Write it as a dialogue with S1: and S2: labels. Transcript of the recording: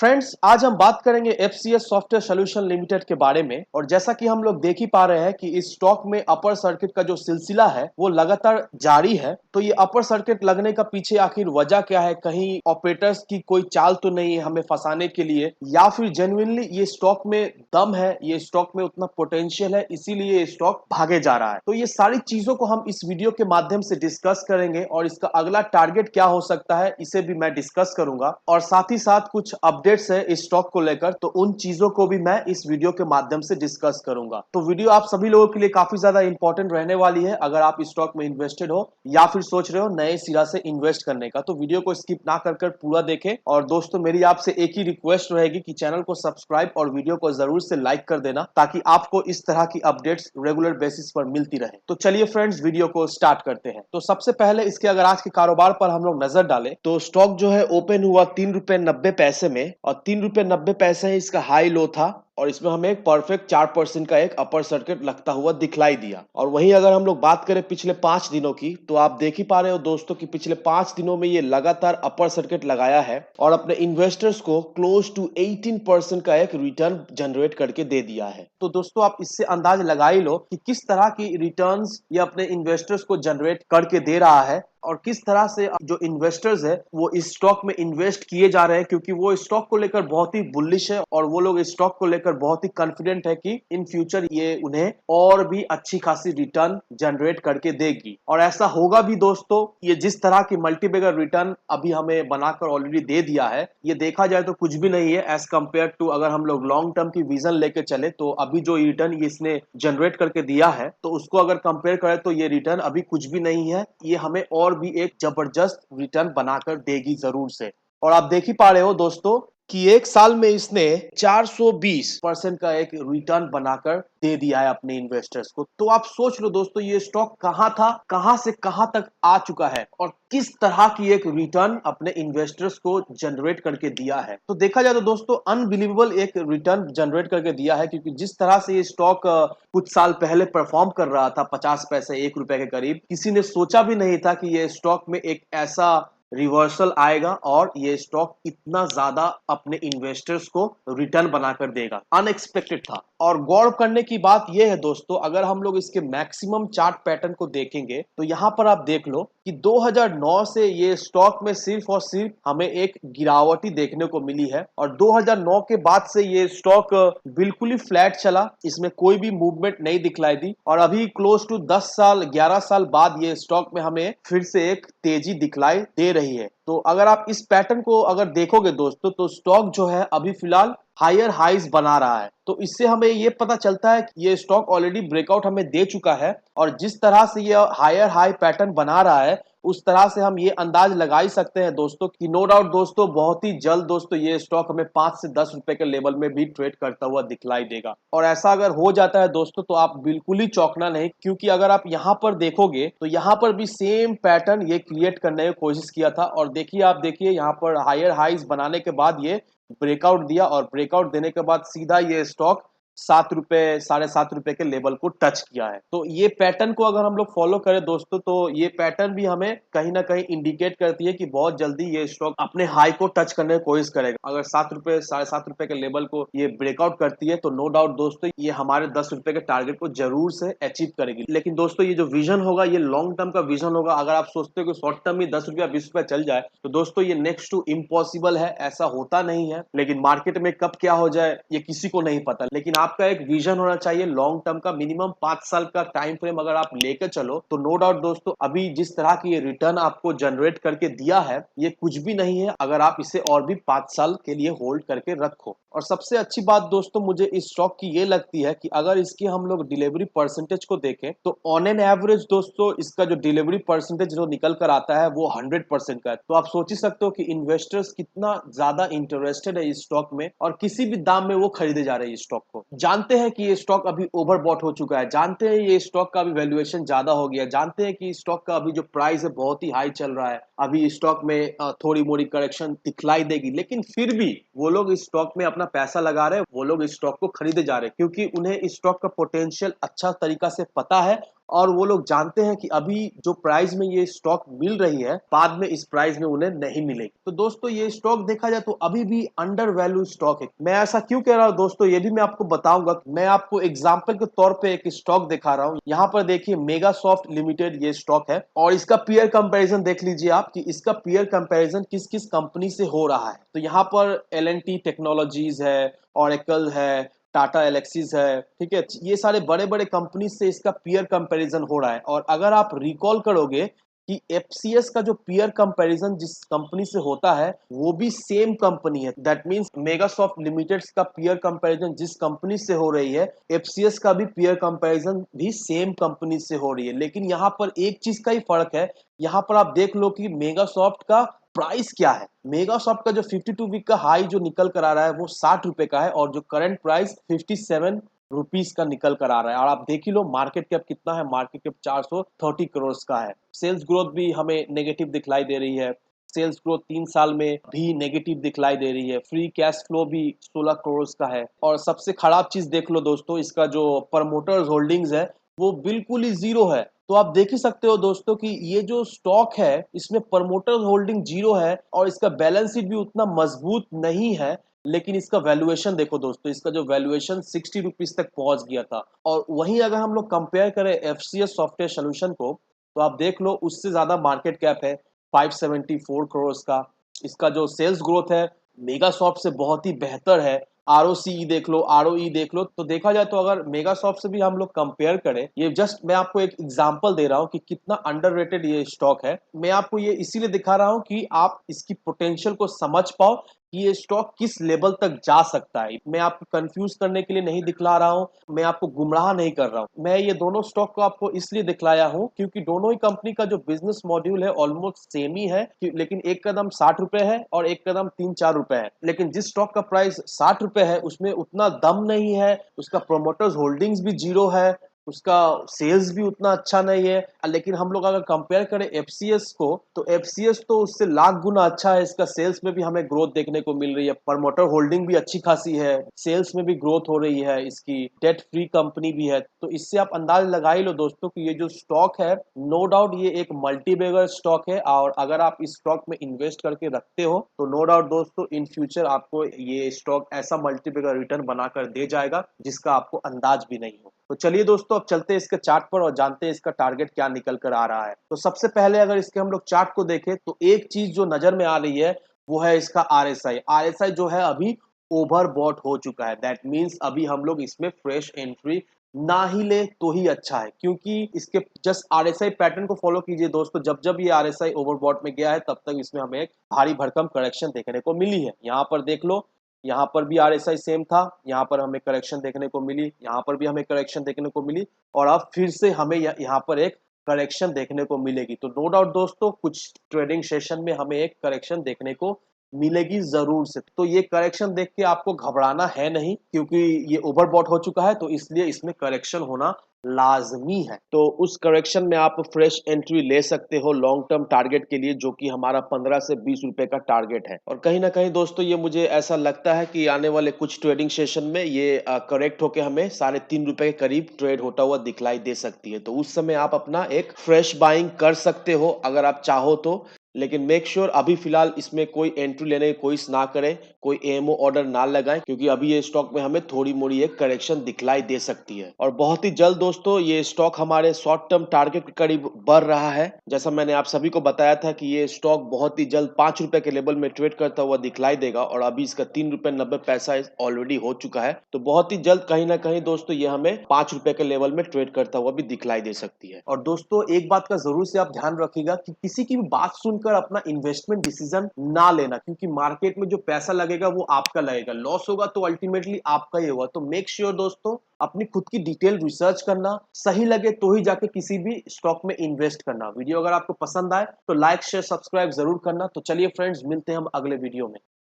S1: Friends, आज हम बात करेंगे एफसीएस सॉफ्टवेयर सॉल्यूशन लिमिटेड के बारे में। और जैसा कि हम लोग देख ही पा रहे हैं कि इस स्टॉक में अपर सर्किट का जो सिलसिला है वो लगातार जारी है। तो ये अपर सर्किट लगने का पीछे आखिर वजह क्या है? कहीं ऑपरेटर्स की कोई चाल तो नहीं है हमें फंसाने के लिए, या फिर जेन्युइनली ये स्टॉक में दम है, ये स्टॉक में उतना पोटेंशियल है, इसीलिए ये स्टॉक भागे जा रहा है। तो ये सारी चीजों को हम इस वीडियो के माध्यम से डिस्कस करेंगे और इसका अगला टारगेट क्या हो सकता है इसे भी मैं डिस्कस करूंगा। और साथ ही साथ कुछ अपडेट्स है इस स्टॉक को लेकर, तो उन चीजों को भी मैं इस वीडियो के माध्यम से डिस्कस करूंगा। तो वीडियो आप सभी लोगों के लिए काफी ज्यादा इंपॉर्टेंट रहने वाली है अगर आप इस स्टॉक में इन्वेस्टेड हो या फिर सोच रहे हो नए सिरा से इन्वेस्ट करने का। तो वीडियो को स्किप ना कर पूरा देखें। और दोस्तों, मेरी आपसे एक ही रिक्वेस्ट रहेगी कि चैनल को सब्सक्राइब और वीडियो को जरूर से लाइक कर देना, ताकि आपको इस तरह की अपडेट्स रेगुलर बेसिस पर मिलती रहे। तो चलिए फ्रेंड्स, वीडियो को स्टार्ट करते हैं। तो सबसे पहले इसके अगर आज के कारोबार पर हम लोग नजर डालें तो स्टॉक जो है ओपन हुआ 3 रुपए 90 पैसे में, और 3 रुपए 90 पैसे है इसका हाई लो था। और इसमें हमें एक परफेक्ट 4% का एक अपर सर्किट लगता हुआ दिखलाई दिया। और वहीं अगर हम लोग बात करें पिछले 5 दिनों की, तो आप देख ही पा रहे हो दोस्तों कि पिछले 5 दिनों में ये लगातार अपर सर्किट लगाया है और अपने इन्वेस्टर्स को क्लोज टू 18% का एक रिटर्न जनरेट करके दे दिया है। तो दोस्तों, आप इससे अंदाज लगा ही लो कि किस तरह की रिटर्न्स ये अपने इन्वेस्टर्स को जनरेट करके दे रहा है और किस तरह से जो इन्वेस्टर्स है वो इस स्टॉक में इन्वेस्ट किए जा रहे हैं, क्योंकि वो इस स्टॉक को लेकर बहुत ही बुलिश है और वो लोग इस स्टॉक को लेकर बहुत ही कॉन्फिडेंट है कि इन फ्यूचर ये उन्हें और भी अच्छी खासी रिटर्न जनरेट करके देगी। और ऐसा होगा भी दोस्तों। ये जिस तरह की मल्टीबैगर रिटर्न अभी हमें बनाकर ऑलरेडी दे दिया है, ये देखा जाए तो कुछ भी नहीं है एज कम्पेयर टू अगर हम लोग लॉन्ग टर्म की विजन लेके चले। तो अभी जो रिटर्न इसने जनरेट करके दिया है, तो उसको अगर कंपेयर करें तो ये रिटर्न अभी कुछ भी नहीं है। ये हमें और भी एक जबरदस्त रिटर्न बनाकर देगी जरूर से। और आप देख ही पा रहे हो दोस्तों कि एक साल में इसने 420% का एक रिटर्न बनाकर दे दिया है अपने इन्वेस्टर्स को। तो आप सोच लो दोस्तों, ये स्टॉक कहां था, कहां से कहां तक आ चुका है और किस तरह की एक रिटर्न अपने इन्वेस्टर्स को जनरेट करके दिया है। तो देखा जाए तो दोस्तों, अनबिलीवेबल एक रिटर्न जनरेट करके दिया है, क्योंकि जिस तरह से ये स्टॉक कुछ साल पहले परफॉर्म कर रहा था 50 पैसे 1 रुपए के करीब, किसी ने सोचा भी नहीं था कि ये स्टॉक में एक ऐसा रिवर्सल आएगा और ये स्टॉक इतना ज्यादा अपने इन्वेस्टर्स को रिटर्न बनाकर देगा। अनएक्सपेक्टेड था। और गौर करने की बात यह है दोस्तों, अगर हम लोग इसके मैक्सिमम चार्ट पैटर्न को देखेंगे तो यहां पर आप देख लो कि 2009 से ये स्टॉक में सिर्फ और सिर्फ हमें एक गिरावट ही देखने को मिली है। और 2009 के बाद से ये स्टॉक बिल्कुल ही फ्लैट चला, इसमें कोई भी मूवमेंट नहीं दिखलाई दी। और अभी क्लोज टू 10 साल 11 साल बाद ये स्टॉक में हमें फिर से एक तेजी दिखलाई दे रही है। तो अगर आप इस पैटर्न को अगर देखोगे दोस्तों, तो स्टॉक जो है अभी फिलहाल हायर हाइज बना रहा है। तो इससे हमें ये पता चलता है कि ये स्टॉक ऑलरेडी ब्रेकआउट हमें दे चुका है। और जिस तरह से ये हायर हाई पैटर्न बना रहा है, उस तरह से हम ये अंदाज लगा ही सकते हैं दोस्तों कि नो डाउट दोस्तों, बहुत ही जल्द दोस्तों ये स्टॉक हमें 5 से 10 रुपए के लेवल में भी ट्रेड करता हुआ दिखलाई देगा। और ऐसा अगर हो जाता है दोस्तों, तो आप बिल्कुल ही चौंकना नहीं, क्योंकि अगर आप यहाँ पर देखोगे तो यहाँ पर भी सेम पैटर्न ये क्रिएट करने की कोशिश किया था। और देखिए, आप देखिए यहाँ पर हायर हाइज बनाने के बाद ये ब्रेकआउट दिया और ब्रेकआउट देने के बाद सीधा ये स्टॉक 7 रुपए 7.5 रुपए के लेवल को टच किया है। तो ये पैटर्न को अगर हम लोग फॉलो करें दोस्तों, तो ये पैटर्न भी हमें कहीं ना कहीं इंडिकेट करती है कि बहुत जल्दी ये स्टॉक अपने हाई को टच करने की कोशिश करेगा। अगर 7 रुपए 7.5 रुपए के लेवल को ये ब्रेकआउट करती है, तो नो डाउट दोस्तों ये हमारे 10 रुपए के टारगेट को जरूर से अचीव करेगी। लेकिन दोस्तों, ये जो विजन होगा ये लॉन्ग टर्म का विजन होगा। अगर आप सोचते हो कि शॉर्ट टर्म में 10 रुपया 20 रुपया चल जाए, तो दोस्तों ये नेक्स्ट टू इम्पॉसिबल है, ऐसा होता नहीं है। लेकिन मार्केट में कब क्या हो जाए ये किसी को नहीं पता। लेकिन आपका एक विजन होना चाहिए लॉन्ग टर्म का, मिनिमम 5 साल का टाइम फ्रेम अगर आप लेकर चलो, तो नो डाउट दोस्तों अभी जिस तरह की ये रिटर्न आपको जनरेट करके दिया है, ये कुछ भी नहीं है अगर आप इसे और भी 5 साल के लिए होल्ड करके रखो। और सबसे अच्छी बात दोस्तों मुझे इस स्टॉक की ये लगती है कि अगर इसकी हम लोग डिलीवरी परसेंटेज को देखें, तो ऑन एन एवरेज दोस्तों इसका जो डिलीवरी परसेंटेज जो निकल कर आता है वो 100% का है। तो आप सोच ही सकते हो कि इन्वेस्टर्स कितना ज्यादा इंटरेस्टेड है इस स्टॉक में और किसी भी दाम में वो खरीदे जा रहे हैं इस स्टॉक को। जानते हैं कि ये स्टॉक अभी ओवरबॉट हो चुका है, जानते हैं ये स्टॉक का अभी वैल्यूएशन ज्यादा हो गया, जानते हैं कि स्टॉक का अभी जो प्राइस है बहुत ही हाई चल रहा है, अभी स्टॉक में थोड़ी मोड़ी करेक्शन दिखलाई देगी, लेकिन फिर भी वो लोग इस स्टॉक में अपना पैसा लगा रहे हैं, वो लोग इस स्टॉक को खरीदे जा रहे हैं, क्योंकि उन्हें इस स्टॉक का पोटेंशियल अच्छा तरीका से पता है और वो लोग जानते हैं कि अभी जो प्राइस में ये स्टॉक मिल रही है बाद में इस प्राइस में उन्हें नहीं मिलेगी। तो दोस्तों ये स्टॉक देखा जाए तो अभी भी अंडर वैल्यू स्टॉक है। मैं ऐसा क्यों कह रहा हूँ दोस्तों, ये भी मैं आपको बताऊंगा। मैं आपको एग्जाम्पल के तौर पे एक स्टॉक दिखा रहा हूँ। यहाँ पर देखिए मेगा सॉफ्ट लिमिटेड ये स्टॉक है और इसका पीयर कंपैरिजन देख लीजिए आप कि इसका पीयर कंपैरिजन किस किस कंपनी से हो रहा है। तो यहाँ पर L&T टेक्नोलॉजीज है, ओरेकल है, टाटा एलेक्सिस है, ठीक है। ये सारे बड़े बड़े कंपनी से इसका पीयर कंपैरिजन हो रहा है। और अगर आप रिकॉल करोगे कि एफसीएस का जो पीयर कंपैरिजन जिस कंपनी से होता है वो भी सेम कंपनी है। दैट मींस मेगासॉफ्ट लिमिटेड का पीयर कंपैरिजन जिस कंपनी से हो रही है, एफसीएस का भी पीयर कंपैरिजन भी सेम कंपनी से हो रही है। लेकिन यहाँ पर एक चीज का ही फर्क है। यहाँ पर आप देख लो कि मेगासॉफ्ट का प्राइस क्या है। मेगासॉफ्ट का जो 52 वीक का हाई जो निकल कर आ रहा है वो 60 रुपए का है और जो करंट प्राइस 57 रुपीज का निकल कर आ रहा है। और आप देख ही लो मार्केट कैप कितना है, मार्केट कैप 430 करोड़ का है। सेल्स ग्रोथ भी हमें नेगेटिव दिखलाई दे रही है। सेल्स ग्रोथ 3 साल में भी नेगेटिव दिखलाई दे रही है। फ्री कैश फ्लो भी 16 करोड़ का है। और सबसे खराब चीज देख लो दोस्तों, इसका जो प्रमोटर्स होल्डिंग्स है वो बिल्कुल ही जीरो है। तो आप देख ही सकते हो दोस्तों कि ये जो स्टॉक है इसमें प्रमोटर्स होल्डिंग जीरो है और इसका बैलेंस शीट भी उतना मजबूत नहीं है। लेकिन इसका वैल्यूएशन देखो दोस्तों, इसका जो वैल्यूएशन 60 रुपीज तक पहुंच गया था। और वहीं अगर हम लोग कंपेयर करें एफसीएस सॉफ्टवेयर सोल्यूशन को तो आप देख लो उससे ज्यादा मार्केट कैप है 574 करोड़ का। इसका जो सेल्स ग्रोथ है मेगासॉफ्ट से बहुत ही बेहतर है। आरओसीई देख लो, आरओई देख लो। तो देखा जाए तो अगर मेगासॉफ्ट से भी हम लोग कंपेयर करें, ये जस्ट मैं आपको एक एग्जांपल दे रहा हूँ कि कितना अंडररेटेड ये स्टॉक है। मैं आपको ये इसीलिए दिखा रहा हूँ कि आप इसकी पोटेंशियल को समझ पाओ कि ये स्टॉक किस लेवल तक जा सकता है। मैं आपको कंफ्यूज करने के लिए नहीं दिखला रहा हूँ, मैं आपको गुमराह नहीं कर रहा हूँ। मैं ये दोनों स्टॉक को आपको इसलिए दिखलाया हूँ क्योंकि दोनों ही कंपनी का जो बिजनेस मॉड्यूल है ऑलमोस्ट सेम ही है। लेकिन एक कदम 60 रुपए है और एक कदम 3-4 रुपए है। लेकिन जिस स्टॉक का प्राइस 60 रुपए है उसमें उतना दम नहीं है, उसका प्रोमोटर्स होल्डिंग्स भी जीरो है, उसका सेल्स भी उतना अच्छा नहीं है। लेकिन हम लोग अगर कंपेयर करें एफसीएस को तो एफसीएस तो उससे लाख गुना अच्छा है। इसका सेल्स में भी हमें ग्रोथ देखने को मिल रही है, प्रमोटर होल्डिंग भी अच्छी खासी है, सेल्स में भी ग्रोथ हो रही है, इसकी डेट फ्री कंपनी भी है। तो इससे आप अंदाज लगा ही लो दोस्तों कि ये जो स्टॉक है नो डाउट ये एक मल्टीबैगर स्टॉक है। और अगर आप इस स्टॉक में इन्वेस्ट करके रखते हो तो नो डाउट दोस्तों इन फ्यूचर आपको ये स्टॉक ऐसा मल्टीबैगर रिटर्न बनाकर दे जाएगा जिसका आपको अंदाज भी नहीं हो। तो चलिए दोस्तों अब चलते हैं इसके चार्ट पर और जानते हैं इसका टारगेट क्या निकल कर आ रहा है। तो सबसे पहले अगर इसके हम लोग चार्ट को देखें तो एक चीज जो नजर में आ रही है वो है इसका आरएसआई। आरएसआई जो है अभी ओवरबॉट हो चुका है। दैट मींस अभी हम लोग इसमें फ्रेश एंट्री ना ही ले तो ही अच्छा है, क्योंकि इसके जस्ट आरएसआई पैटर्न को फॉलो कीजिए दोस्तों। जब जब ये आरएसआई ओवरबॉट में गया है तब तक इसमें हमें एक भारी भरकम करेक्शन देखने को मिली है। यहाँ पर देख लो, यहाँ पर भी आरएसआई सेम था, यहाँ पर हमें करेक्शन देखने को मिली, यहाँ पर भी हमें करेक्शन देखने को मिली और अब फिर से हमें यहाँ पर एक करेक्शन देखने को मिलेगी। तो नो डाउट दोस्तों कुछ ट्रेडिंग सेशन में हमें एक करेक्शन देखने को मिलेगी जरूर से। तो ये करेक्शन देख के आपको घबराना है नहीं, क्योंकि ये ओवरबॉट हो चुका है तो इसलिए इसमें करेक्शन होना लाजमी है। तो उस करेक्शन में आप फ्रेश एंट्री ले सकते हो लॉन्ग टर्म टारगेट के लिए, जो कि हमारा 15 से 20 रुपए का टारगेट है। और कहीं ना कहीं दोस्तों ये मुझे ऐसा लगता है कि आने वाले कुछ ट्रेडिंग सेशन में ये करेक्ट होके हमें 3.5 रुपए के करीब ट्रेड होता हुआ दिखलाई दे सकती है। तो उस समय आप अपना एक फ्रेश बाइंग कर सकते हो अगर आप चाहो तो। लेकिन मेक श्योर अभी फिलहाल इसमें कोई एंट्री लेने की कोशिश ना करें, कोई एमओ ऑर्डर ना लगाएं, क्योंकि अभी ये स्टॉक में हमें थोड़ी मोड़ी एक करेक्शन दिखलाई दे सकती है। और बहुत ही जल्द दोस्तों ये स्टॉक हमारे शॉर्ट टर्म टारगेट के करीब बढ़ रहा है। जैसा मैंने आप सभी को बताया था कि ये स्टॉक बहुत ही जल्द 5 रुपए के लेवल में ट्रेड करता हुआ दिखलाई देगा और अभी इसका 3 रुपए 90 पैसा ऑलरेडी हो चुका है। तो बहुत ही जल्द कहीं ना कहीं दोस्तों ये हमें 5 रुपए के लेवल में ट्रेड करता हुआ भी दिखलाई दे सकती है। और दोस्तों एक बात का जरूर से आप ध्यान रखिएगा कि किसी की भी बात सुनकर अपना इन्वेस्टमेंट डिसीजन ना लेना, क्योंकि मार्केट में जो पैसा लगेगा वो आपका लगेगा, लॉस होगा तो अल्टीमेटली आपका ही होगा। तो मेक श्योर दोस्तों अपनी खुद की डिटेल रिसर्च करना, सही लगे तो ही जाके किसी भी स्टॉक में इन्वेस्ट करना। वीडियो अगर आपको पसंद आए तो लाइक शेयर सब्सक्राइब जरूर करना। तो चलिए फ्रेंड्स मिलते हैं हम अगले वीडियो में।